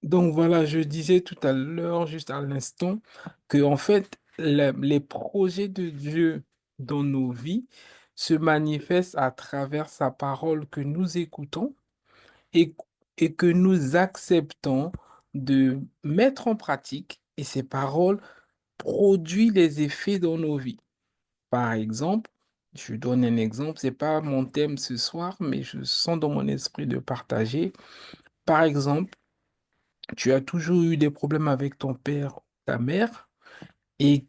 Donc voilà, je disais tout à l'heure, juste à l'instant, que en fait, les projets de Dieu dans nos vies se manifestent à travers sa parole que nous écoutons et, et que nous acceptons de mettre en pratique, et ces paroles produisent les effets dans nos vies. Par exemple, je donne un exemple, c'est pas mon thème ce soir, mais je sens dans mon esprit de partager. Par exemple, tu as toujours eu des problèmes avec ton père, ta mère, et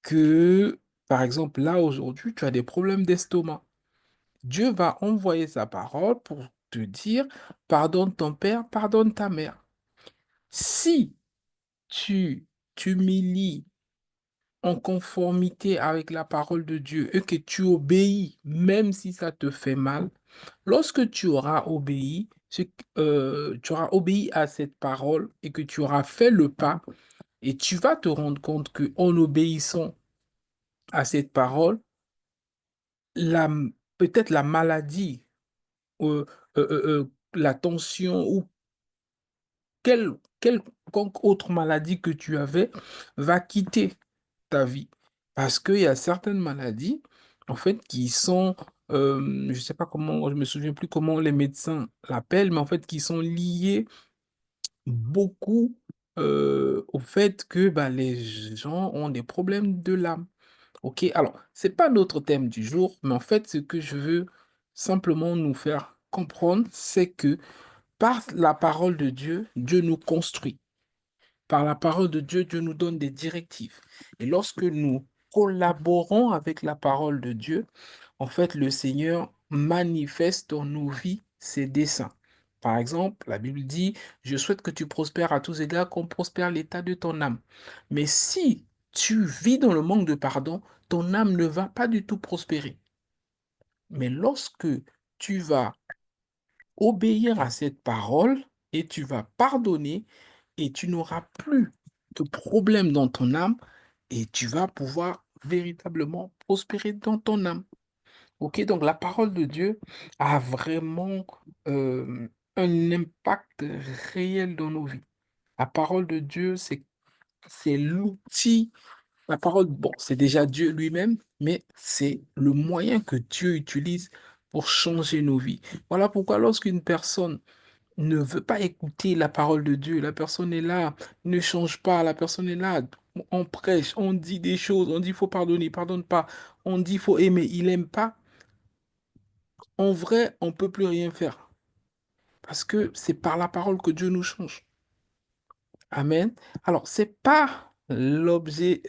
que, par exemple, là, aujourd'hui, tu as des problèmes d'estomac. Dieu va envoyer sa parole pour te dire, pardonne ton père, pardonne ta mère. Si tu t'humilies en conformité avec la parole de Dieu et que tu obéis, même si ça te fait mal, lorsque tu auras obéi, tu auras obéi à cette parole et que tu auras fait le pas, et tu vas te rendre compte que en obéissant à cette parole, la, peut-être la maladie, euh, la tension ou quelconque autre maladie que tu avais va quitter ta vie. Parce qu'il y a certaines maladies, en fait, qui sont, je sais pas comment, je me souviens plus comment les médecins l'appellent, mais en fait, qui sont liées beaucoup au fait que bah, les gens ont des problèmes de l'âme. Ok, alors, c'est pas notre thème du jour, mais en fait, ce que je veux simplement nous faire comprendre, c'est que par la parole de Dieu, Dieu nous construit. Par la parole de Dieu, Dieu nous donne des directives. Et lorsque nous collaborons avec la parole de Dieu, en fait, le Seigneur manifeste dans nos vies ses desseins. Par exemple, la Bible dit, je souhaite que tu prospères à tous égards, comme prospère l'état de ton âme. Mais si tu vis dans le manque de pardon, ton âme ne va pas du tout prospérer. Mais lorsque tu vas obéir à cette parole et tu vas pardonner et tu n'auras plus de problème dans ton âme et tu vas pouvoir véritablement prospérer dans ton âme. Ok, donc la parole de Dieu a vraiment un impact réel dans nos vies. La parole de Dieu, c'est l'outil. La parole, bon, c'est déjà Dieu lui-même, mais c'est le moyen que Dieu utilise pour changer nos vies. Voilà pourquoi lorsqu'une personne ne veut pas écouter la parole de Dieu, la personne est là, ne change pas, la personne est là, on prêche, on dit des choses, on dit il faut pardonner, il pardonne pas, on dit il faut aimer, il aime pas. En vrai, on peut plus rien faire parce que c'est par la parole que Dieu nous change. Amen. Alors, c'est pas l'objet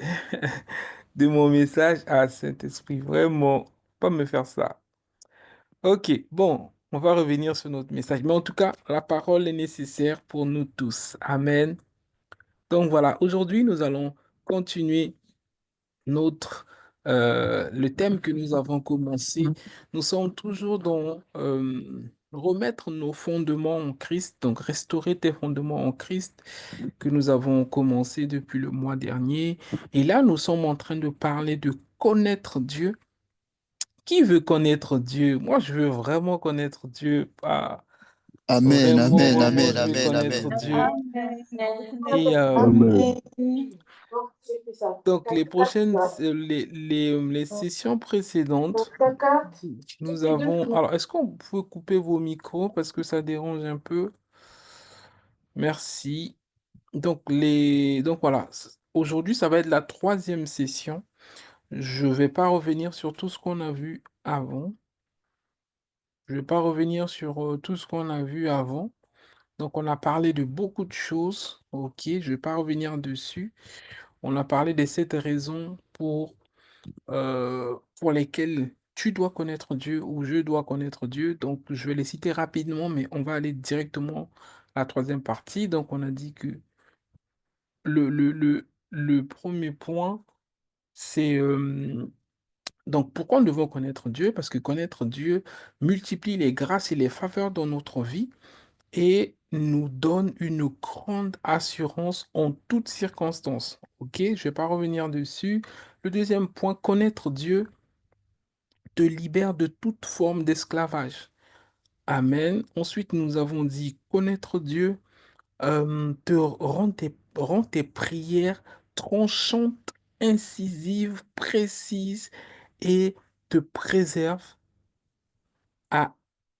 de mon message à Saint-Esprit, vraiment, pas me faire ça. Ok, bon, on va revenir sur notre message, mais en tout cas, la parole est nécessaire pour nous tous. Amen. Donc voilà, aujourd'hui, nous allons continuer notre, le thème que nous avons commencé. Nous sommes toujours dans remettre nos fondements en Christ, donc restaurer tes fondements en Christ que nous avons commencé depuis le mois dernier. Et là, nous sommes en train de parler de connaître Dieu. Qui veut connaître Dieu? Moi, je veux vraiment connaître Dieu. Ah, Amen, vraiment, amen, vraiment, amen, je veux amen, connaître amen. Dieu. Et Amen. donc, les prochaines, les sessions précédentes, nous avons... Alors, est-ce qu'on peut couper vos micros parce que ça dérange un peu? Merci. Donc voilà, aujourd'hui, ça va être la troisième session. Je ne vais pas revenir sur tout ce qu'on a vu avant. Je ne vais pas revenir sur tout ce qu'on a vu avant. Donc, on a parlé de beaucoup de choses. Ok, je ne vais pas revenir dessus. On a parlé des 7 raisons pour lesquelles tu dois connaître Dieu ou je dois connaître Dieu. Donc, je vais les citer rapidement, mais on va aller directement à la troisième partie. Donc, on a dit que le premier point, c'est donc pourquoi nous devons connaître Dieu? Parce que connaître Dieu multiplie les grâces et les faveurs dans notre vie et nous donne une grande assurance en toutes circonstances. Ok, je ne vais pas revenir dessus. Le deuxième point, connaître Dieu te libère de toute forme d'esclavage. Amen. Ensuite, nous avons dit connaître Dieu rend tes prières tranchantes, incisives, précises et te préserve à,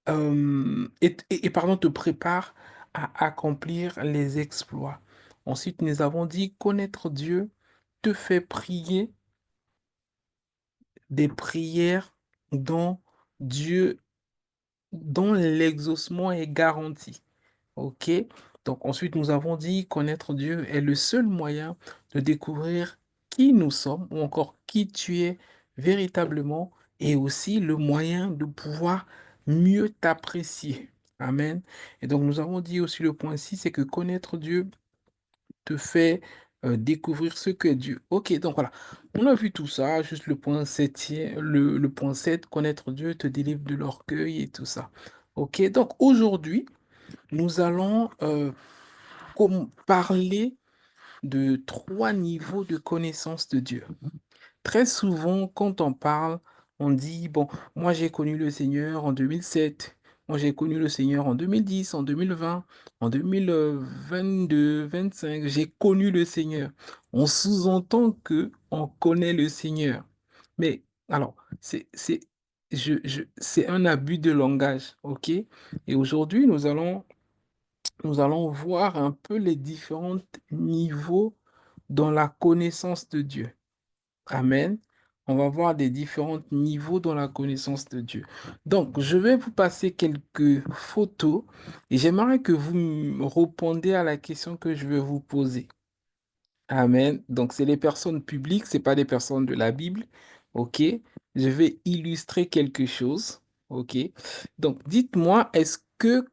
pardon, te prépare à accomplir les exploits. Ensuite, nous avons dit connaître Dieu te fait prier des prières dont Dieu, dont l'exaucement est garanti. OK? Donc ensuite, nous avons dit connaître Dieu est le seul moyen de découvrir qui nous sommes ou encore qui tu es véritablement et aussi le moyen de pouvoir mieux t'apprécier. Amen. Et donc nous avons dit aussi le point 6, c'est que connaître Dieu te fait découvrir ce que Dieu. Ok, donc voilà. On a vu tout ça, juste le point 7, le point 7, connaître Dieu te délivre de l'orgueil et tout ça. Ok, donc aujourd'hui, nous allons parler de trois niveaux de connaissance de Dieu. Très souvent, quand on parle, on dit, bon, moi j'ai connu le Seigneur en 2007, moi j'ai connu le Seigneur en 2010, en 2020, en 2022, 25, j'ai connu le Seigneur. On sous-entend que on connaît le Seigneur. Mais alors, c'est un abus de langage, ok? Et aujourd'hui, nous allons voir un peu les différents niveaux dans la connaissance de Dieu. Amen. On va voir des différents niveaux dans la connaissance de Dieu. Donc, je vais vous passer quelques photos et j'aimerais que vous me répondiez à la question que je vais vous poser. Amen. Donc, c'est les personnes publiques, c'est pas des personnes de la Bible. OK? Je vais illustrer quelque chose. OK? Donc, dites-moi, est-ce que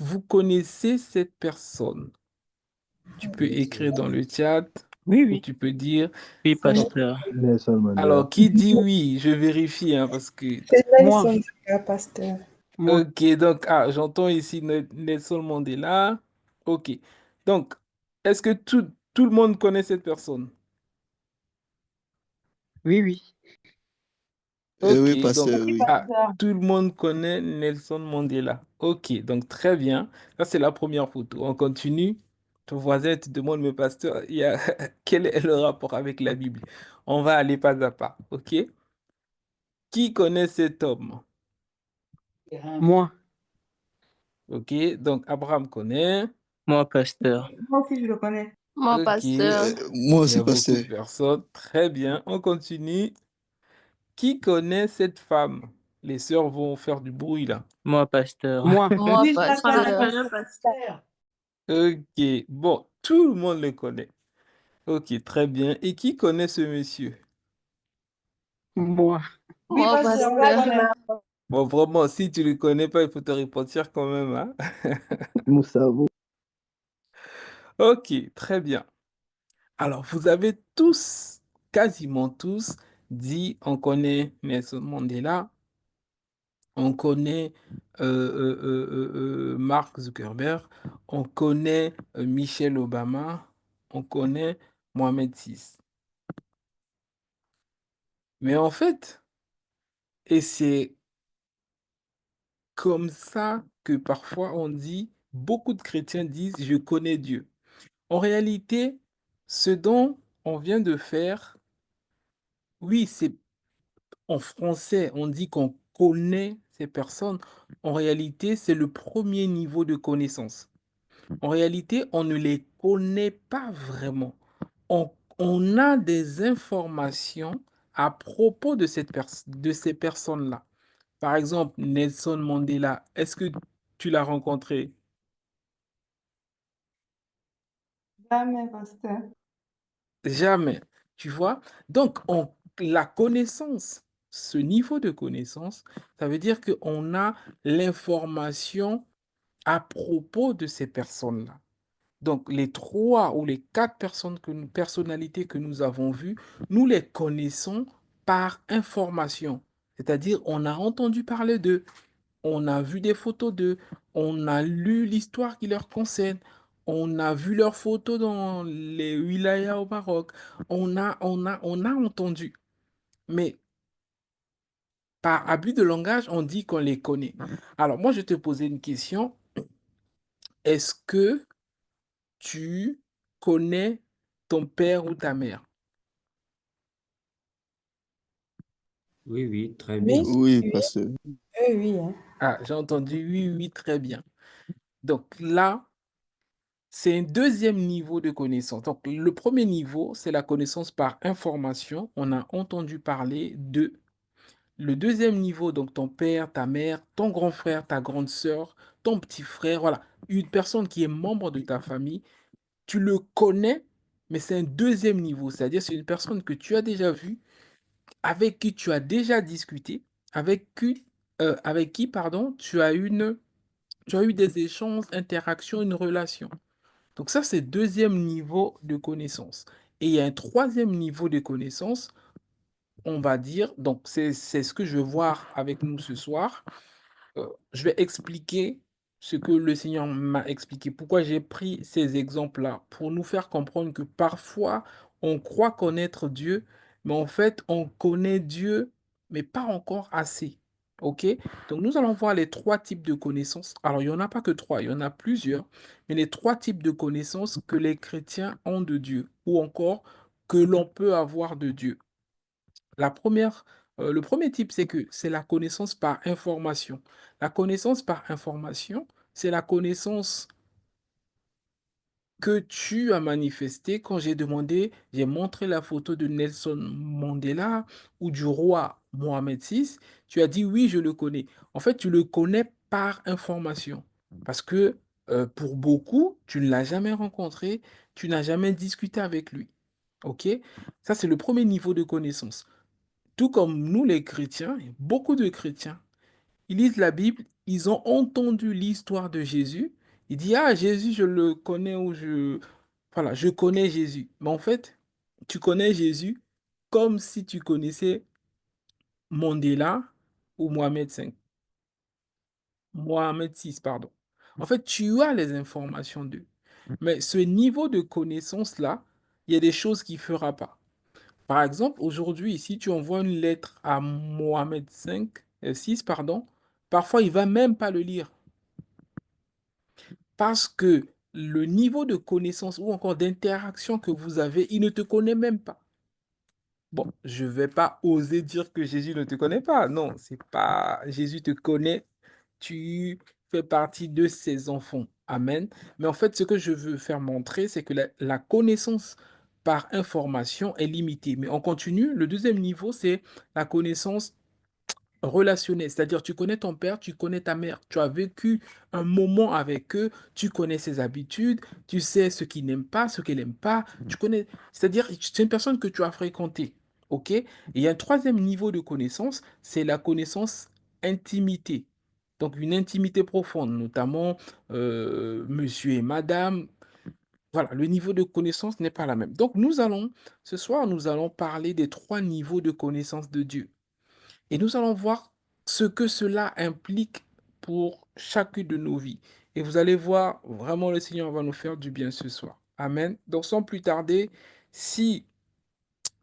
vous connaissez cette personne? Tu peux écrire dans le chat Oui, ou oui. tu peux dire. Oui, Donc, pasteur. Nelson Mandela. alors, qui dit oui? Je vérifie, hein, parce que... C'est Moi, Nelson Mandela, pasteur. moi. Ok, donc, j'entends ici Nelson Mandela. Ok. Donc, est-ce que tout le monde connaît cette personne? Oui, oui. Ok, Oui, donc, pasteur, oui. tout le monde connaît Nelson Mandela. Ok, donc très bien. Ça, c'est la première photo. On continue. Ton voisin te demande, mais pasteur, quel est le rapport avec la Bible? On va aller pas à pas. Ok? Qui connaît cet homme? Moi, Ok, donc Abraham connaît. moi, pasteur. Moi aussi, je le connais. Moi, Ok, pasteur. Moi il y aussi, a beaucoup pasteur. de personnes. Très bien, on continue. Qui connaît cette femme? Les sœurs vont faire du bruit là. Moi, pasteur. Moi. Moi, Oui, pasteur. pasteur. Ok, bon, tout le monde le connaît. Ok, très bien. Et qui connaît ce monsieur? Moi. Oui, Moi, pasteur, on la pasteur. connaît. Bon, vraiment, si tu ne le connais pas, il faut te repentir quand même, hein. Nous savons. Ok, très bien. Alors, vous avez tous, quasiment tous, dit on connaît Nelson Mandela, on connaît Mark Zuckerberg, on connaît Michelle Obama, on connaît Mohamed VI. Mais en fait, et c'est comme ça que parfois on dit, beaucoup de chrétiens disent, je connais Dieu. En réalité, ce dont on vient de faire, oui, c'est en français, on dit qu'on connaît ces personnes. En réalité, c'est le premier niveau de connaissance. En réalité, on ne les connaît pas vraiment. On, on a des informations à propos de de ces personnes-là. Par exemple, Nelson Mandela, est-ce que tu l'as rencontré? Jamais, pasteur. Jamais. Tu vois? Donc, la connaissance, ce niveau de connaissance, ça veut dire qu'on a l'information à propos de ces personnes-là. Donc, les trois ou les quatre personnalités que nous avons vues, nous les connaissons par information. C'est-à-dire, on a entendu parler d'eux, on a vu des photos d'eux, on a lu l'histoire qui leur concerne, on a vu leurs photos dans les wilayas au Maroc, on a entendu. Mais par abus de langage, on dit qu'on les connaît. Alors, moi, je te posais une question. Est-ce que tu connais ton père ou ta mère? Oui, oui, très Oui, bien. Oui, oui, pasteur. oui, oui, hein. Ah, j'ai entendu oui, oui, très bien. Donc là, c'est un deuxième niveau de connaissance. Donc le premier niveau, c'est la connaissance par information. On a entendu parler de. Le deuxième niveau, donc ton père, ta mère, ton grand frère, ta grande sœur, ton petit frère, voilà, une personne qui est membre de ta famille, tu le connais, mais c'est un deuxième niveau, c'est-à-dire c'est une personne que tu as déjà vue, avec qui tu as déjà discuté, avec qui, pardon, tu as eu des échanges, interactions, une relation. Donc ça, c'est deuxième niveau de connaissance. Et il y a un troisième niveau de connaissance, on va dire, donc c'est ce que je vais voir avec nous ce soir. Je vais expliquer ce que le Seigneur m'a expliqué. Pourquoi j'ai pris ces exemples-là? Pour nous faire comprendre que parfois, on croit connaître Dieu, mais en fait, on connaît Dieu, mais pas encore assez. OK? Donc, nous allons voir les trois types de connaissances. Alors, il n'y en a pas que trois, il y en a plusieurs, mais les trois types de connaissances que les chrétiens ont de Dieu, ou encore que l'on peut avoir de Dieu. Le premier type, c'est que c'est la connaissance par information. La connaissance par information, c'est la connaissance que tu as manifestée quand j'ai montré la photo de Nelson Mandela ou du roi Mohamed VI. Tu as dit oui, je le connais. En fait, tu le connais par information. Parce que pour beaucoup, tu ne l'as jamais rencontré, tu n'as jamais discuté avec lui. OK? Ça, c'est le premier niveau de connaissance. Tout comme nous les chrétiens, beaucoup de chrétiens, ils lisent la Bible, ils ont entendu l'histoire de Jésus, ils disent, ah, Jésus, je le connais ou Voilà, je connais Jésus. Mais en fait, tu connais Jésus comme si tu connaissais Mandela ou Mohamed VI, pardon. En fait, tu as les informations d'eux. Mais ce niveau de connaissance-là, il y a des choses qu'il ne fera pas. Par exemple, aujourd'hui, si tu envoies une lettre à Mohamed VI, pardon, parfois il va même pas le lire parce que le niveau de connaissance ou encore d'interaction que vous avez, il ne te connaît même pas. Bon, je vais pas oser dire que Jésus ne te connaît pas. Non, c'est pas Jésus te connaît, tu fais partie de ses enfants. Amen. Mais en fait, ce que je veux faire montrer, c'est que la connaissance par information est limitée. Mais on continue. Le deuxième niveau, c'est la connaissance relationnel, c'est-à-dire tu connais ton père, tu connais ta mère, tu as vécu un moment avec eux, tu connais ses habitudes, tu sais ce qu'il n'aime pas, ce qu'il n'aime pas, tu connais, c'est-à-dire c'est une personne que tu as fréquentée, ok? Et il y a un troisième niveau de connaissance, c'est la connaissance intimité. Donc une intimité profonde, notamment monsieur et madame. Voilà, le niveau de connaissance n'est pas la même. Donc ce soir, nous allons parler des trois niveaux de connaissance de Dieu. Et nous allons voir ce que cela implique pour chacune de nos vies. Et vous allez voir, vraiment, le Seigneur va nous faire du bien ce soir. Amen. Donc, sans plus tarder, si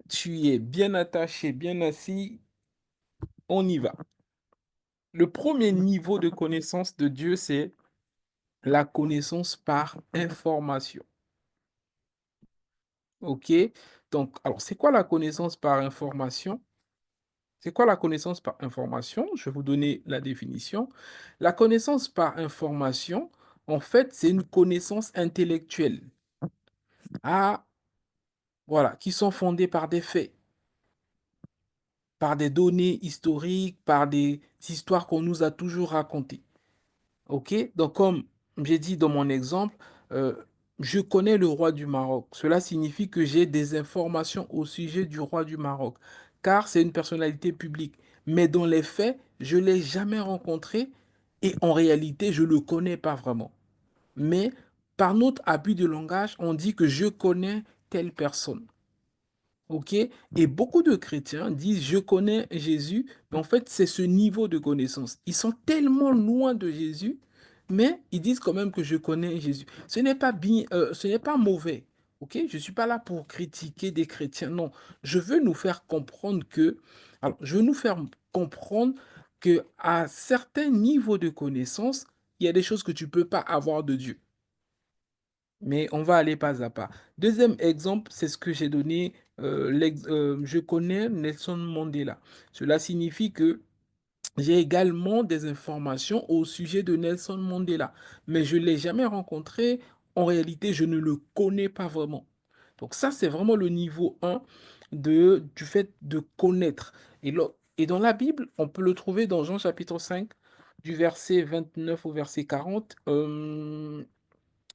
tu es bien attaché, bien assis, on y va. Le premier niveau de connaissance de Dieu, c'est la connaissance par information. OK? Donc, alors, c'est quoi la connaissance par information? C'est quoi la connaissance par information? Je vais vous donner la définition. La connaissance par information, en fait, c'est une connaissance intellectuelle. Ah, voilà, qui sont fondées par des faits, par des données historiques, par des histoires qu'on nous a toujours racontées. OK? Donc, comme j'ai dit dans mon exemple, euh, je connais le roi du Maroc. Cela signifie que j'ai des informations au sujet du roi du Maroc, car c'est une personnalité publique. Mais dans les faits, je ne l'ai jamais rencontré et en réalité, je ne le connais pas vraiment. Mais par notre habit de langage, on dit que je connais telle personne. OK? Et beaucoup de chrétiens disent, je connais Jésus, mais en fait, c'est ce niveau de connaissance. Ils sont tellement loin de Jésus, mais ils disent quand même que je connais Jésus. Ce n'est pas mauvais. OK? Je ne suis pas là pour critiquer des chrétiens. Non, je veux nous faire comprendre je veux nous faire comprendre que à certains niveaux de connaissance, il y a des choses que tu ne peux pas avoir de Dieu. mais on va aller pas à pas. Deuxième exemple, c'est ce que j'ai donné. Je connais Nelson Mandela. Cela signifie que j'ai également des informations au sujet de Nelson Mandela, mais je ne l'ai jamais rencontré. En réalité, je ne le connais pas vraiment. Donc ça, c'est vraiment le niveau 1 du fait de connaître. Et dans la Bible, on peut le trouver dans Jean chapitre 5, du verset 29 au verset 40.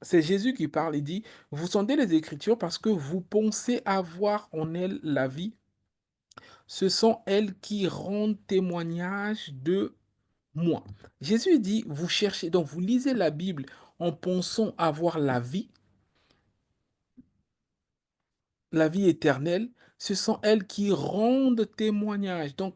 C'est Jésus qui parle et dit, vous sondez les Écritures parce que vous pensez avoir en elles la vie. Ce sont elles qui rendent témoignage de moi. Jésus dit, vous cherchez, donc vous lisez la Bible en pensant avoir la vie éternelle. Ce sont elles qui rendent témoignage. Donc,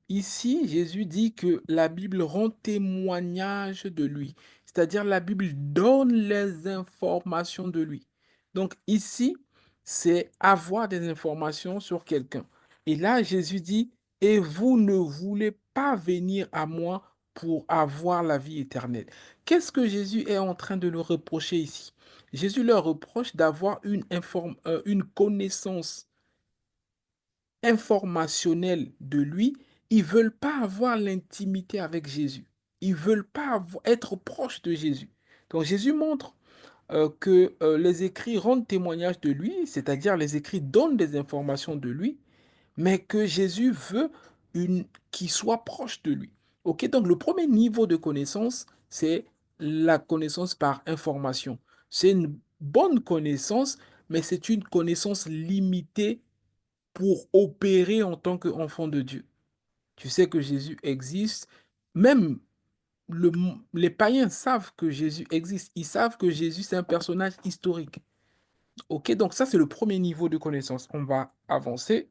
ici, Jésus dit que la Bible rend témoignage de lui. C'est-à-dire la Bible donne les informations de lui. Donc ici, c'est avoir des informations sur quelqu'un. Et là, Jésus dit, et vous ne voulez pas venir à moi pour avoir la vie éternelle. Qu'est-ce que Jésus est en train de leur reprocher ici? Jésus leur reproche d'avoir une connaissance informationnel de lui, ils veulent pas avoir l'intimité avec Jésus. Ils veulent pas être proches de Jésus. Donc Jésus montre que les écrits rendent témoignage de lui, c'est-à-dire les écrits donnent des informations de lui, mais que Jésus veut qu'il soit proche de lui. Ok, donc le premier niveau de connaissance, c'est la connaissance par information. C'est une bonne connaissance, mais c'est une connaissance limitée pour opérer en tant qu'enfant de Dieu. Tu sais que Jésus existe. Même les païens savent que Jésus existe. Ils savent que Jésus, c'est un personnage historique. Ok, donc ça, c'est le premier niveau de connaissance. On va avancer.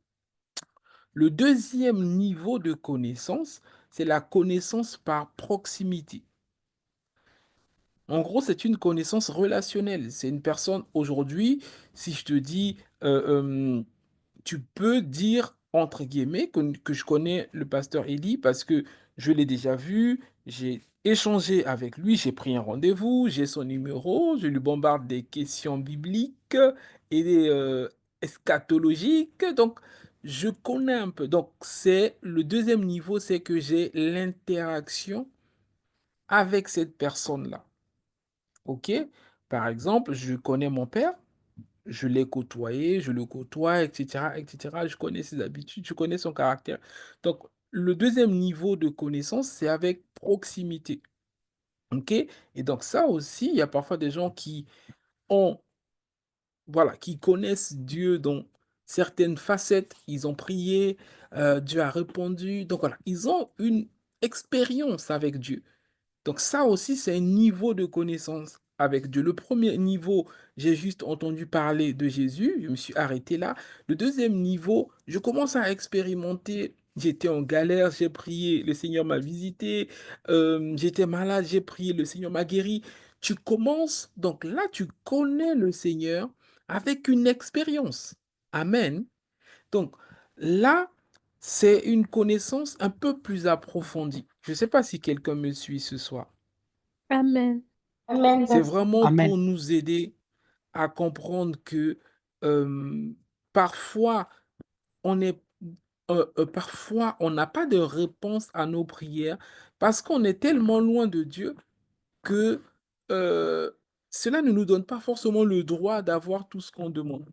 Le deuxième niveau de connaissance, c'est la connaissance par proximité. En gros, c'est une connaissance relationnelle. C'est une personne aujourd'hui, si je te dis, tu peux dire, entre guillemets, que je connais le pasteur Eli parce que je l'ai déjà vu, j'ai échangé avec lui, j'ai pris un rendez-vous, j'ai son numéro, je lui bombarde des questions bibliques et eschatologiques. Donc, je connais un peu. Donc, c'est le deuxième niveau, c'est que j'ai l'interaction avec cette personne-là. OK? Par exemple, je connais mon père, je l'ai côtoyé, je le côtoie, etc., etc. Je connais ses habitudes, je connais son caractère. Donc, le deuxième niveau de connaissance, c'est avec proximité. OK? Et donc, ça aussi, il y a parfois des gens qui ont, voilà, qui connaissent Dieu dans certaines facettes. Ils ont prié, Dieu a répondu. Donc, voilà, ils ont une expérience avec Dieu. Donc ça aussi, c'est un niveau de connaissance avec Dieu. Le premier niveau, j'ai juste entendu parler de Jésus, je me suis arrêté là. Le deuxième niveau, je commence à expérimenter. J'étais en galère, j'ai prié, le Seigneur m'a visité. J'étais malade, j'ai prié, le Seigneur m'a guéri. Tu commences, donc là, tu connais le Seigneur avec une expérience. Amen. Donc là, c'est une connaissance un peu plus approfondie. Je ne sais pas si quelqu'un me suit ce soir. Amen. Amen, C'est pasteur. vraiment Amen. pour nous aider à comprendre que parfois on est, parfois on n'a pas de réponse à nos prières parce qu'on est tellement loin de Dieu que euh, cela ne nous donne pas forcément le droit d'avoir tout ce qu'on demande.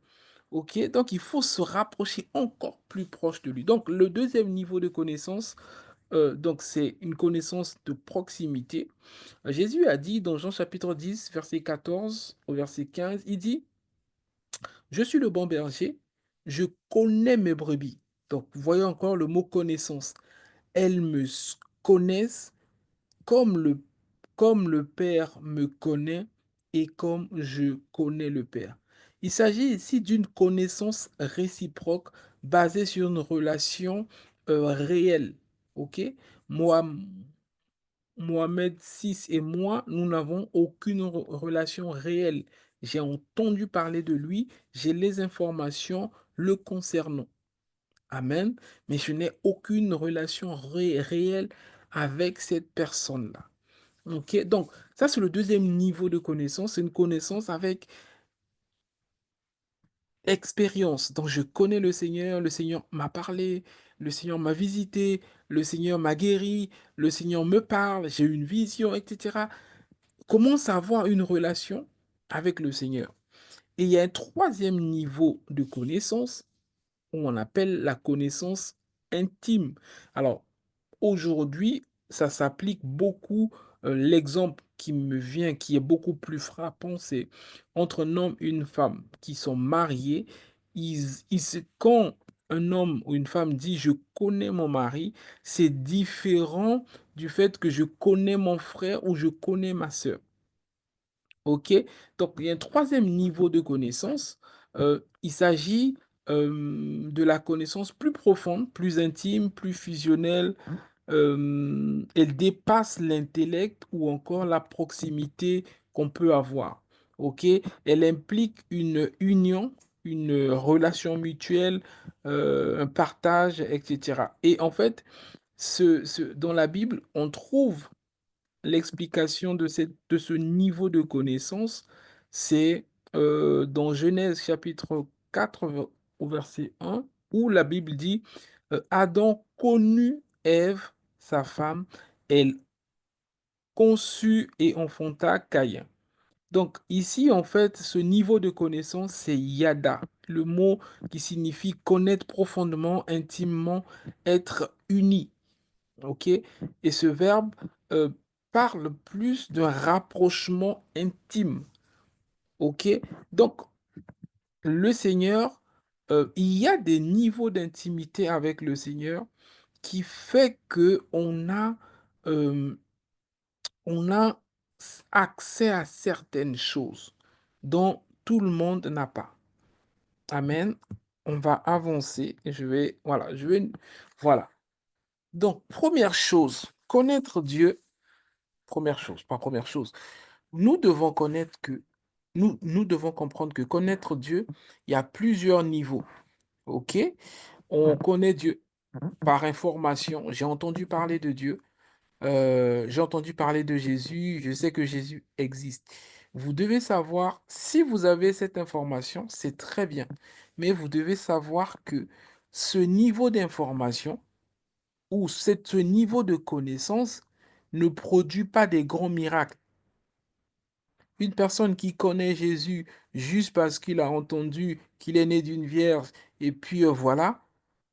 Ok, donc il faut se rapprocher encore plus proche de lui. Donc le deuxième niveau de connaissance, donc c'est une connaissance de proximité. Jésus a dit dans Jean chapitre 10, verset 14 au verset 15, il dit, je suis le bon berger, je connais mes brebis. Donc voyez encore le mot connaissance. Elles connaissent comme le Père me connaît et comme je connais le Père. Il s'agit ici d'une connaissance réciproque basée sur une relation réelle. Ok? Moi, Mohamed VI et moi, nous n'avons aucune relation réelle. J'ai entendu parler de lui, j'ai les informations le concernant. Amen. Mais je n'ai aucune relation réelle avec cette personne-là. Ok, donc ça c'est le deuxième niveau de connaissance, c'est une connaissance avec expérience. Donc je connais le Seigneur m'a parlé, le Seigneur m'a visité, le Seigneur m'a guéri, le Seigneur me parle, j'ai une vision, etc. Commence à avoir une relation avec le Seigneur. Et il y a un troisième niveau de connaissance on appelle la connaissance intime. Alors, aujourd'hui, ça s'applique beaucoup. L'exemple qui me vient, qui est beaucoup plus frappant, c'est entre un homme et une femme qui sont mariés. Quand un homme ou une femme dit je connais mon mari, c'est différent du fait que je connais mon frère ou je connais ma sœur. OK? Donc, il y a un troisième niveau de connaissance. Il s'agit de la connaissance plus profonde, plus intime, plus fusionnelle. Elle dépasse l'intellect ou encore la proximité qu'on peut avoir. OK? Elle implique une union, une relation mutuelle, un partage, etc. Et en fait, dans la Bible, on trouve l'explication de ce niveau de connaissance, c'est dans Genèse chapitre 4 au verset 1, où la Bible dit, Adam connut Ève, sa femme, elle conçut et enfanta Caïn. Donc ici, en fait, ce niveau de connaissance, c'est yada, le mot qui signifie connaître profondément, intimement, être uni. OK? Et ce verbe euh, parle plus d'un rapprochement intime. OK? Donc, le Seigneur, il y a des niveaux d'intimité avec le Seigneur qui fait que euh, on a accès à certaines choses dont tout le monde n'a pas. Amen. On va avancer et voilà. Donc, première chose, connaître Dieu. Première chose, pas première chose. Nous devons connaître que, nous devons comprendre que connaître Dieu, il y a plusieurs niveaux. OK? On connaît Dieu par information. J'ai entendu parler de Dieu. J'ai entendu parler de Jésus. Je sais que Jésus existe. Vous devez savoir, si vous avez cette information, c'est très bien. Mais vous devez savoir que ce niveau d'information ou ce niveau de connaissance ne produit pas des grands miracles. Une personne qui connaît Jésus juste parce qu'il a entendu qu'il est né d'une vierge et puis voilà,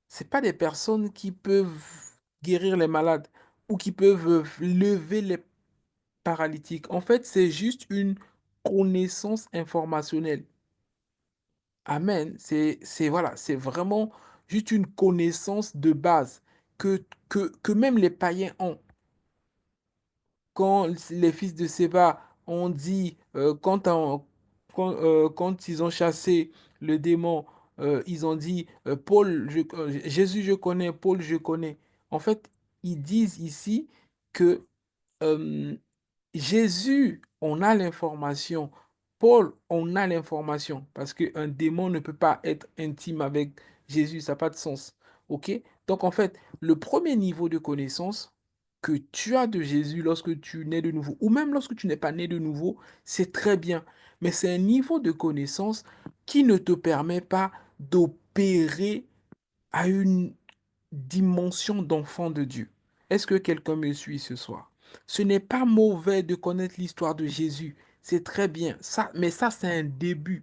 c'est pas des personnes qui peuvent guérir les malades ou qui peuvent lever les paralytiques. En fait, c'est juste une connaissance informationnelle. Amen. Voilà, c'est vraiment juste une connaissance de base que même les païens ont. Quand les fils de Séba ont dit, quand ils ont chassé le démon, ils ont dit, Jésus je connais, Paul je connais. En fait, ils disent ici que euh, Jésus, on a l'information. Paul, on a l'information. Parce qu'un démon ne peut pas être intime avec Jésus. Ça n'a pas de sens. OK? Donc, en fait, le premier niveau de connaissance que tu as de Jésus lorsque tu nais de nouveau, ou même lorsque tu n'es pas né de nouveau, c'est très bien. Mais c'est un niveau de connaissance qui ne te permet pas d'opérer à une dimension d'enfant de Dieu. Est-ce que quelqu'un me suit ce soir? Ce n'est pas mauvais de connaître l'histoire de Jésus. C'est très bien. Ça, mais ça, c'est un début.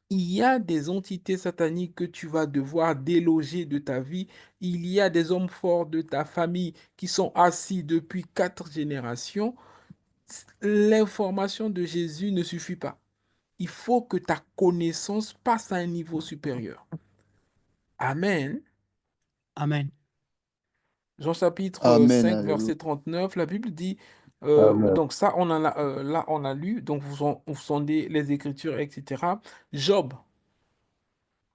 Il y a des entités sataniques que tu vas devoir déloger de ta vie. Il y a des hommes forts de ta famille qui sont assis depuis 4 générations. L'information de Jésus ne suffit pas. Il faut que ta connaissance passe à un niveau supérieur. Amen. Amen. Jean chapitre Amen. 5 Alléluia. verset 39, la Bible dit, Amen. donc ça, là, on a lu, donc vous sondez les Écritures, etc. Job,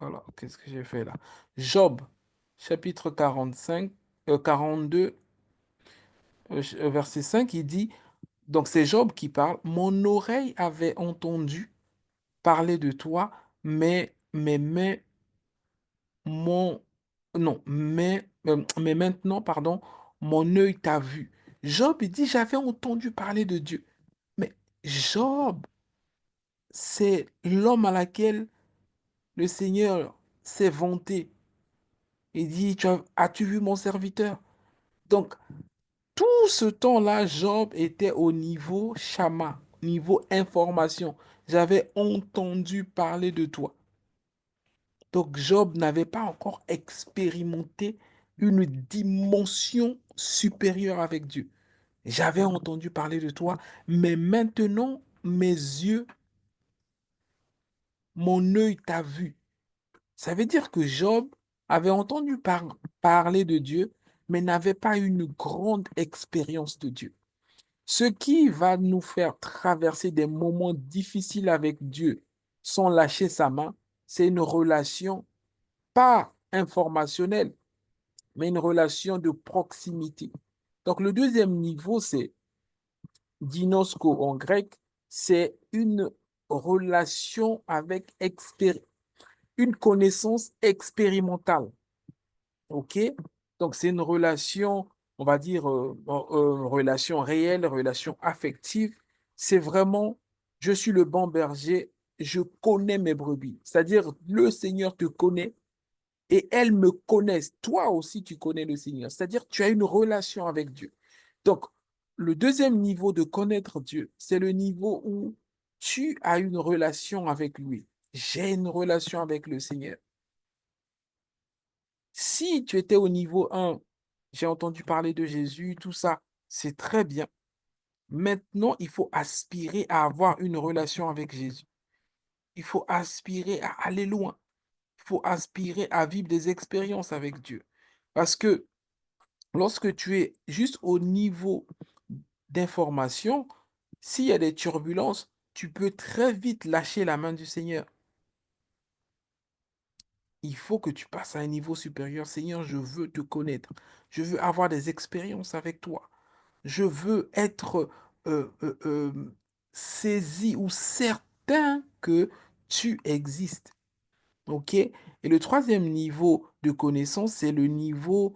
voilà, qu'est-ce que j'ai fait là? Job, chapitre 45, 42, verset 5, il dit, donc c'est Job qui parle, mon oreille avait entendu parler de toi, mais mon, non, mais maintenant, pardon, mon œil t'a vu. Job, il dit, j'avais entendu parler de Dieu. Mais Job, c'est l'homme à laquelle le Seigneur s'est vanté. Il dit, as-tu vu mon serviteur? Donc, tout ce temps-là, Job était au niveau Shama, niveau information. J'avais entendu parler de toi. Donc, Job n'avait pas encore expérimenté une dimension supérieure avec Dieu. J'avais entendu parler de toi, mais maintenant, mes yeux, mon œil t'a vu. Ça veut dire que Job avait entendu parler de Dieu, mais n'avait pas une grande expérience de Dieu. Ce qui va nous faire traverser des moments difficiles avec Dieu sans lâcher sa main, c'est une relation pas informationnelle, mais une relation de proximité. Donc le deuxième niveau, c'est dinosko en grec, c'est une relation avec une connaissance expérimentale. OK? Donc, c'est une relation, on va dire, relation réelle, relation affective. C'est vraiment, je suis le bon berger, je connais mes brebis. C'est-à-dire, le Seigneur te connaît et elles me connaissent. Toi aussi, tu connais le Seigneur. C'est-à-dire, tu as une relation avec Dieu. Donc, le deuxième niveau de connaître Dieu, c'est le niveau où tu as une relation avec lui. J'ai une relation avec le Seigneur. Si tu étais au niveau 1, j'ai entendu parler de Jésus, tout ça, c'est très bien. Maintenant, il faut aspirer à avoir une relation avec Jésus. Il faut aspirer à aller loin. Il faut aspirer à vivre des expériences avec Dieu. Parce que lorsque tu es juste au niveau d'information, s'il y a des turbulences, tu peux très vite lâcher la main du Seigneur. Il faut que tu passes à un niveau supérieur. Seigneur, je veux te connaître. Je veux avoir des expériences avec toi. Je veux être saisi ou certain que tu existes. OK? Et le troisième niveau de connaissance, c'est le niveau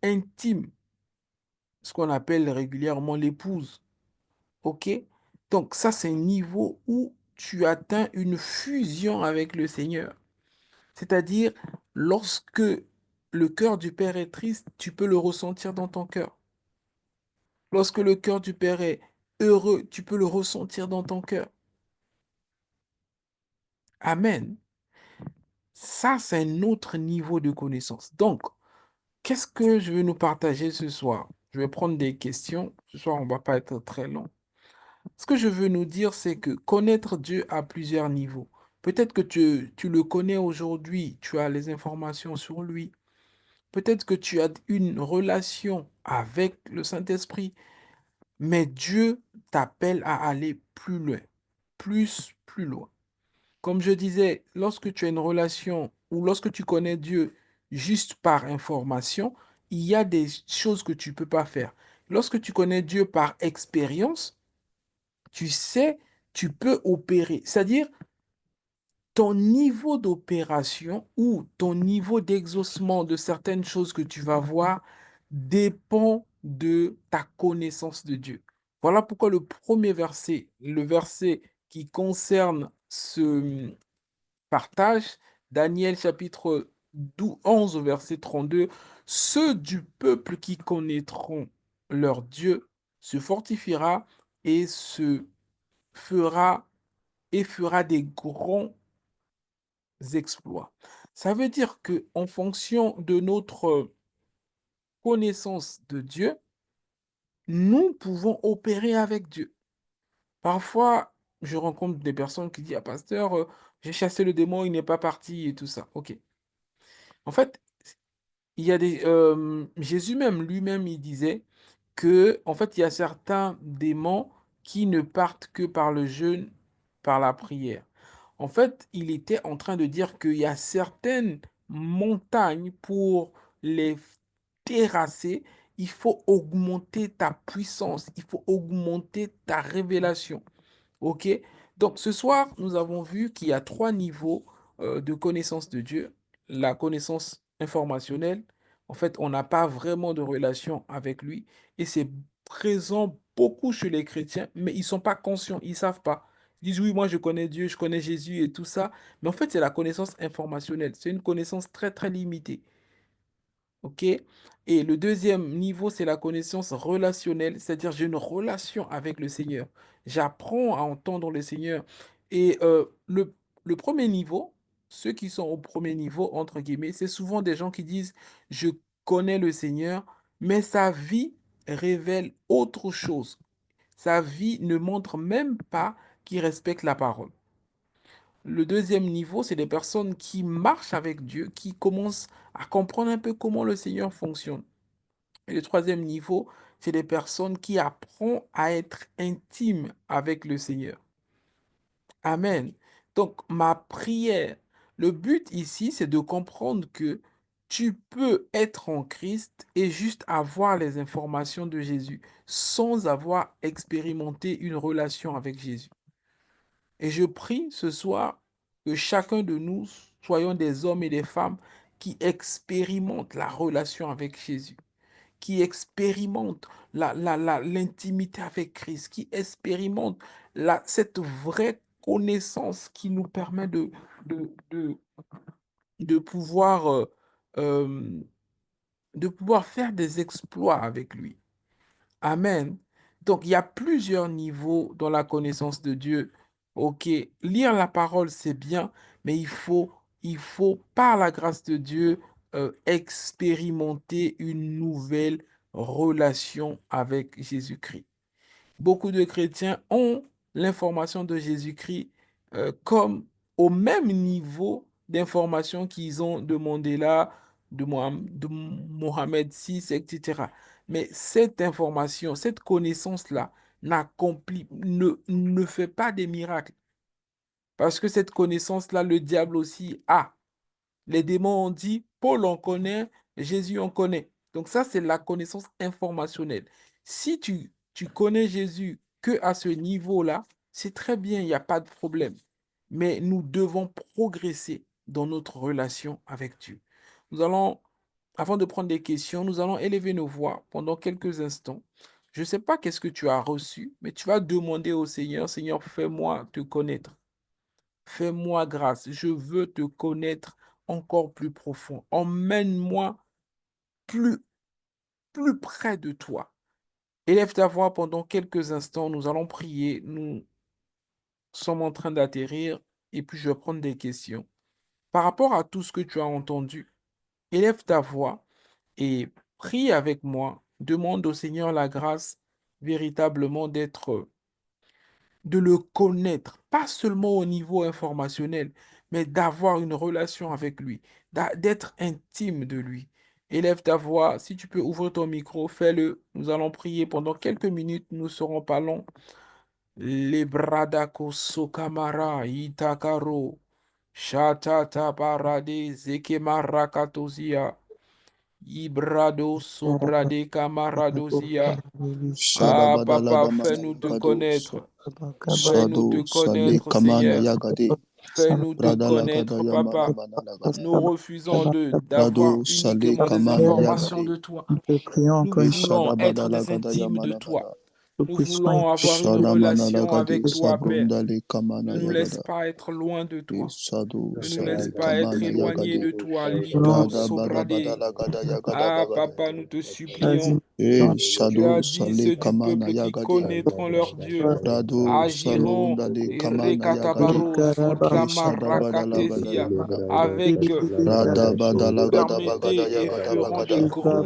intime, ce qu'on appelle régulièrement l'épouse. OK? Donc ça, c'est un niveau où tu atteins une fusion avec le Seigneur. C'est-à-dire, lorsque le cœur du Père est triste, tu peux le ressentir dans ton cœur. Lorsque le cœur du Père est heureux, tu peux le ressentir dans ton cœur. Amen. Ça, c'est un autre niveau de connaissance. Donc, qu'est-ce que je vais nous partager ce soir? Je vais prendre des questions. Ce soir, on ne va pas être très long. Ce que je veux nous dire, c'est que connaître Dieu à plusieurs niveaux. Peut-être que tu le connais aujourd'hui, tu as les informations sur lui. Peut-être que tu as une relation avec le Saint-Esprit, mais Dieu t'appelle à aller plus loin, plus loin. Comme je disais, lorsque tu as une relation ou lorsque tu connais Dieu juste par information, il y a des choses que tu ne peux pas faire. Lorsque tu connais Dieu par expérience, tu sais, tu peux opérer. C'est-à-dire, ton niveau d'opération ou ton niveau d'exaucement de certaines choses que tu vas voir dépend de ta connaissance de Dieu. Voilà pourquoi le premier verset, le verset qui concerne ce partage, Daniel chapitre 11, verset 32, ceux du peuple qui connaîtront leur Dieu se fortifiera et se fera fera des grands exploits. Ça veut dire que en fonction de notre connaissance de Dieu, nous pouvons opérer avec Dieu. Parfois, je rencontre des personnes qui disent, ah pasteur, j'ai chassé le démon, il n'est pas parti et tout ça. Ok. En fait, il y a Jésus même, lui-même, il disait que, en fait, il y a certains démons qui ne partent que par le jeûne, par la prière. En fait, il était en train de dire qu'il y a certaines montagnes pour les terrasser, il faut augmenter ta puissance, il faut augmenter ta révélation. OK? Donc ce soir, nous avons vu qu'il y a trois niveaux de connaissance de Dieu. La connaissance informationnelle, en fait, on n'a pas vraiment de relation avec lui et c'est présent beaucoup chez les chrétiens, mais ils ne sont pas conscients, ils ne savent pas. Ils disent, oui, moi je connais Dieu, je connais Jésus et tout ça, mais en fait, c'est la connaissance informationnelle. C'est une connaissance très, très limitée. OK? Et le deuxième niveau, c'est la connaissance relationnelle, c'est-à-dire j'ai une relation avec le Seigneur. J'apprends à entendre le Seigneur. Et le premier niveau, ceux qui sont au premier niveau, entre guillemets, c'est souvent des gens qui disent, je connais le Seigneur, mais sa vie révèle autre chose. Sa vie ne montre même pas qu'il respecte la parole. Le deuxième niveau, c'est des personnes qui marchent avec Dieu, qui commencent à comprendre un peu comment le Seigneur fonctionne. Et le troisième niveau, c'est des personnes qui apprennent à être intimes avec le Seigneur. Amen. Donc, ma prière, le but ici, c'est de comprendre que tu peux être en Christ et juste avoir les informations de Jésus sans avoir expérimenté une relation avec Jésus. Et je prie ce soir que chacun de nous soyons des hommes et des femmes qui expérimentent la relation avec Jésus, qui expérimentent l'intimité avec Christ, qui expérimentent cette vraie connaissance qui nous permet de, de, de pouvoir, euh, de pouvoir faire des exploits avec lui. Amen. Donc, il y a plusieurs niveaux dans la connaissance de Dieu. OK, lire la parole, c'est bien, mais il faut, par la grâce de Dieu, expérimenter une nouvelle relation avec Jésus-Christ. Beaucoup de chrétiens ont l'information de Jésus-Christ comme au même niveau d'information qu'ils ont de Mandela, de Mohamed VI, etc. Mais cette information, cette connaissance-là ne fait pas des miracles. Parce que cette connaissance-là, le diable aussi a. Les démons ont dit, Paul en connaît, Jésus en connaît. Donc ça, c'est la connaissance informationnelle. Si tu connais Jésus que à ce niveau-là, c'est très bien, il n'y a pas de problème. Mais nous devons progresser dans notre relation avec Dieu. Nous allons, avant de prendre des questions, nous allons élever nos voix pendant quelques instants. Je ne sais pas qu'est-ce que tu as reçu, mais tu vas demander au Seigneur, Seigneur, fais-moi te connaître. Fais-moi grâce. Je veux te connaître encore plus profond. Emmène-moi plus, plus près de toi. Élève ta voix pendant quelques instants. Nous allons prier. Nous sommes en train d'atterrir et puis je vais prendre des questions. Par rapport à tout ce que tu as entendu, élève ta voix et prie avec moi. Demande au Seigneur la grâce véritablement de le connaître, pas seulement au niveau informationnel, mais d'avoir une relation avec lui, d'être intime de lui. Élève ta voix, si tu peux ouvrir ton micro, fais-le. Nous allons prier pendant quelques minutes, nous ne serons pas longs. Lebradako sokamara itakaro, shatata parade zekemara katozia, ibrado sobrade kamaradozia. Ah, papa, fais-nous te connaître. Fais-nous te Sado Sale connaître, Kamana Seigneur. Yagade Fais-nous te Bradala connaître, Gadaya Mana papa. Mana Lagada Nous refusons d'avoir Brado Sale uniquement des Kamana informations Yagade de toi. On peut prier Nous encore une fois. voulons Ishada être Badala des Gadaya intimes de Mana toi. Gada Nous Nous puissions voulons être avoir une Shana Mana relation Lagade avec toi, Père. Sabrundale Kamana Ne nous laisse Yagada pas être loin de toi. Sado Ne nous laisse Sale pas être Kamana éloignés Yagade de toi, Lido Brada Bada Sobradé. Badala Gadaya Gada Ah, Bagada papa, nous te vas-y. supplions. Tu Shado as dit, Sale ceux du Kamana peuple qui Yagade connaîtront leur Dieu Brado agiront Salundale et Kamana Yagade rekatabaros, Shada Badala Badala rakatesia, Bada avec Brada Badala Gada Bagada fermeté et Yagada feront de Bagada grands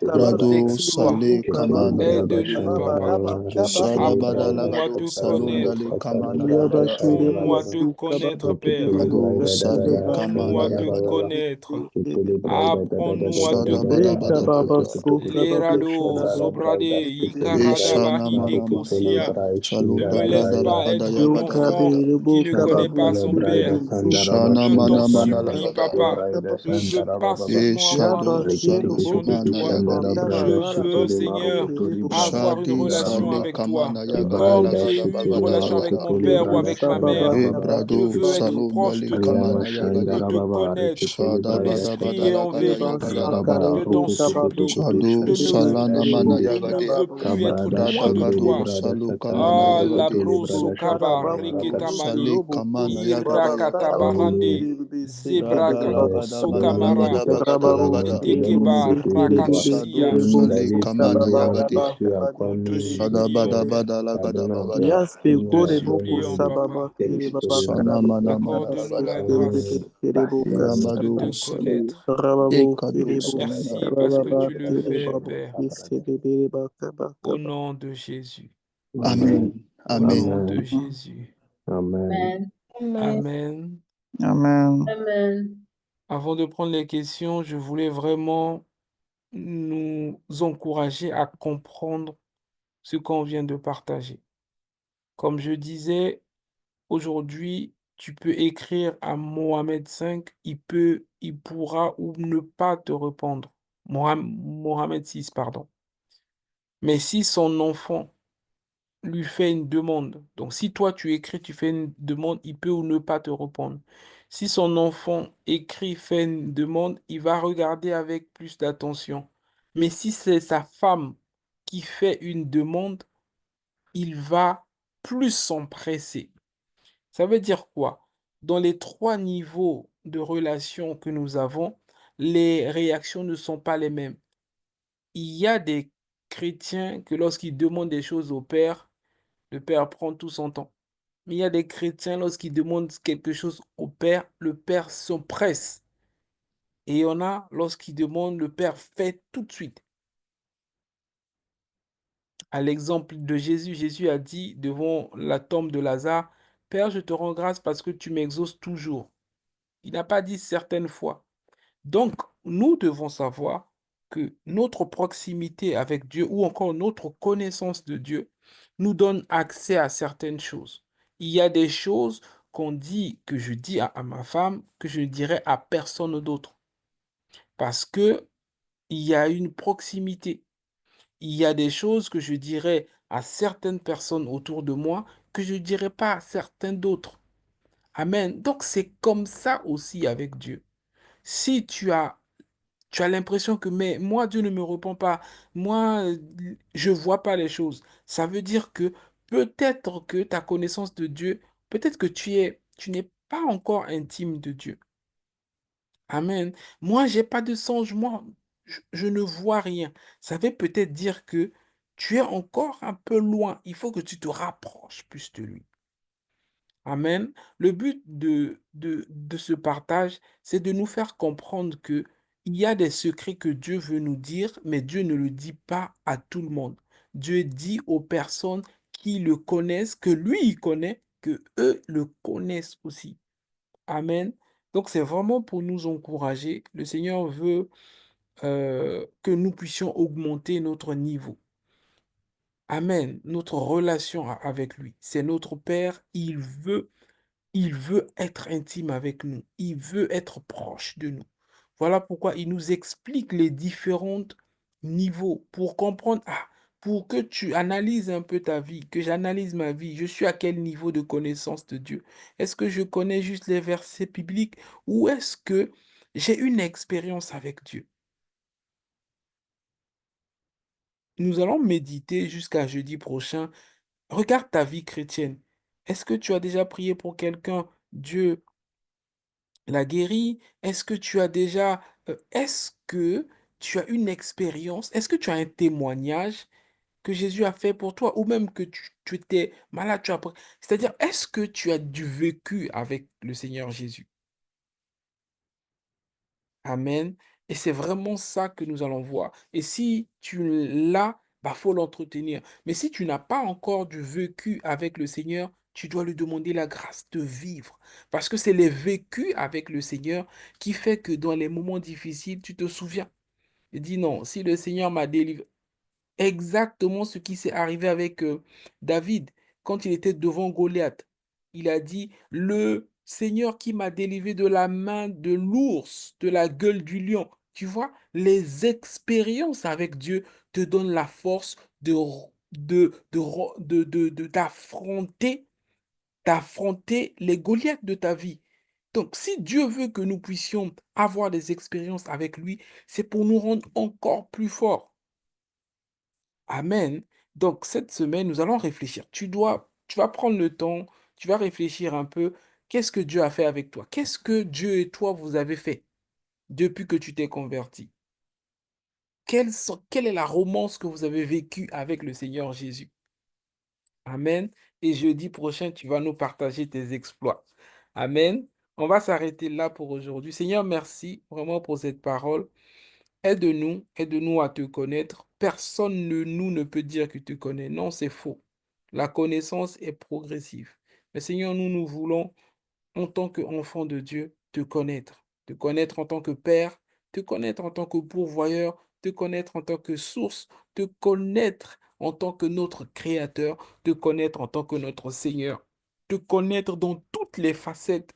Brado exploits. Sale Kamana Yagade Aide-nous, papa. Shada Badala Apprends-nous à Gado te Salundale connaître. Kamana Yagada Apprends-nous à te connaître, Père. Brado Sale Apprends-nous Kamana à te Yagada connaître. Apprends-nous à te Shada Bada connaître. Bada Bada Lerado, Zobrade, Ikarada, Shana Bahide Mana Mana Kosia. Ne Saluda me laisse Brada pas Lagada être Yagada l'enfant qui ne connaît pas son Père. Shana Je t'en Mana Mana supplie, Lagada papa. Je ne veux pas seulement avoir une Shado Sale information de Kamana toi. Yagade Je veux, Seigneur, avoir une Shadi relation Sale avec toi. kamana yaga Comme daga j'ai daga eu une bada relation bada avec bada. mon père ou avec ma mère, E je brado veux être salo proche mbali de toi, kamana yaga de te daga. connaître. Shada En bada esprit bada et en laga daga vérité. brada bada. Je t'en supplie, Shado salana mana je yaga ne de. veux plus être Brada loin de gado toi. salu kamana Ah, yaga la de. broso kaba Sale reketamani, kamana yaga de. irakatabahande, Brada zebraka bagada bada sokamara, labada bagada lagada. itekeba Shado rakatia. sale kamana yaga de. Nous te Shada bada supplions, bada lagada bagada. nous te supplions, papa. Sana mana mana Accorde-nous la bagada. grâce de Yabado te sale. connaître. Ekado salada. Merci parce que tu le fais, Père. Au nom de Jésus. Amen. Au Amen. nom de Jésus. Amen. Amen. Amen. Amen. Amen. Avant de prendre les questions, je voulais vraiment nous encourager à comprendre ce qu'on vient de partager. Comme je disais, aujourd'hui, tu peux écrire à Mohamed 5, il pourra ou ne pas te répondre. Mohamed 6, pardon. Mais si son enfant lui fait une demande, donc si toi tu écris, tu fais une demande, il peut ou ne pas te répondre. Si son enfant écrit, fait une demande, il va regarder avec plus d'attention. Mais si c'est sa femme qui fait une demande, il va plus s'empresser. Ça veut dire quoi? Dans les 3 niveaux de relation que nous avons, les réactions ne sont pas les mêmes. Il y a des chrétiens que lorsqu'ils demandent des choses au Père, le Père prend tout son temps. Mais il y a des chrétiens, lorsqu'ils demandent quelque chose au Père, le Père s'empresse. Et il y en a, lorsqu'ils demandent, le Père fait tout de suite. À l'exemple de Jésus, Jésus a dit devant la tombe de Lazare, Père, je te rends grâce parce que tu m'exauces toujours. Il n'a pas dit certaines fois. Donc, nous devons savoir que notre proximité avec Dieu ou encore notre connaissance de Dieu nous donne accès à certaines choses. Il y a des choses qu'on dit, que je dis à ma femme, que je ne dirais à personne d'autre. Parce que il y a une proximité. Il y a des choses que je dirais à certaines personnes autour de moi que je ne dirais pas à certains d'autres. Amen. Donc, c'est comme ça aussi avec Dieu. Si tu as l'impression que, mais moi, Dieu ne me répond pas, moi, je ne vois pas les choses. Ça veut dire que peut-être que ta connaissance de Dieu, peut-être que tu n'es pas encore intime de Dieu. Amen. Moi, j'ai pas de songe, moi, je ne vois rien. Ça veut peut-être dire que tu es encore un peu loin. Il faut que tu te rapproches plus de lui. Amen. Le but de ce partage, c'est de nous faire comprendre que il y a des secrets que Dieu veut nous dire, mais Dieu ne le dit pas à tout le monde. Dieu dit aux personnes qui le connaissent, que lui, il connaît, que eux le connaissent aussi. Amen. Donc, c'est vraiment pour nous encourager. Le Seigneur veut que nous puissions augmenter notre niveau. Amen. Notre relation avec lui. C'est notre Père. Il veut être intime avec nous. Il veut être proche de nous. Voilà pourquoi il nous explique les différents niveaux pour comprendre, pour que tu analyses un peu ta vie, que j'analyse ma vie. Je suis à quel niveau de connaissance de Dieu? Est-ce que je connais juste les versets bibliques ou est-ce que j'ai une expérience avec Dieu? Nous allons méditer jusqu'à jeudi prochain. Regarde ta vie chrétienne. Est-ce que tu as déjà prié pour quelqu'un? Dieu l'a guéri? Est-ce que tu as déjà, est-ce que tu as une expérience? Est-ce que tu as un témoignage que Jésus a fait pour toi? Ou même que tu étais malade, c'est-à-dire, est-ce que tu as du vécu avec le Seigneur Jésus? Amen. Et c'est vraiment ça que nous allons voir. Et si tu l'as, bah, faut l'entretenir. Mais si tu n'as pas encore du vécu avec le Seigneur, tu dois lui demander la grâce de vivre. Parce que c'est le vécu avec le Seigneur qui fait que dans les moments difficiles, tu te souviens. Et dis non, si le Seigneur m'a délivré, exactement ce qui s'est arrivé avec David quand il était devant Goliath. Il a dit, le Seigneur qui m'a délivré de la main de l'ours, de la gueule du lion. Tu vois, les expériences avec Dieu te donnent la force d'affronter les Goliaths de ta vie. Donc, si Dieu veut que nous puissions avoir des expériences avec lui, c'est pour nous rendre encore plus forts. Amen. Donc, cette semaine, nous allons réfléchir. Tu vas prendre le temps, tu vas réfléchir un peu. Qu'est-ce que Dieu a fait avec toi? Qu'est-ce que Dieu et toi, vous avez fait depuis que tu t'es converti? Quelle est la romance que vous avez vécue avec le Seigneur Jésus? Amen. Et jeudi prochain, tu vas nous partager tes exploits. Amen. On va s'arrêter là pour aujourd'hui. Seigneur, merci vraiment pour cette parole. Aide-nous à te connaître. Personne de nous ne peut dire que tu connais. Non, c'est faux. La connaissance est progressive. Mais Seigneur, nous voulons, en tant qu'enfant de Dieu, te connaître. Te connaître en tant que Père, te connaître en tant que pourvoyeur, te connaître en tant que source, te connaître en tant que notre Créateur, te connaître en tant que notre Seigneur, te connaître dans toutes les facettes,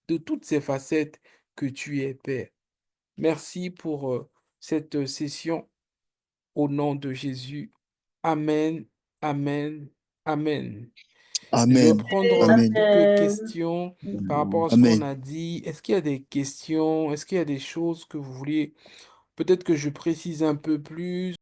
de toutes ces facettes que tu es, Père. Merci pour cette session au nom de Jésus. Amen, amen, amen. Je vais Amen. prendre Amen. quelques questions par rapport à ce qu'on Amen. a dit. Est-ce qu'il y a des questions? Est-ce qu'il y a des choses que vous vouliez? Peut-être que je précise un peu plus.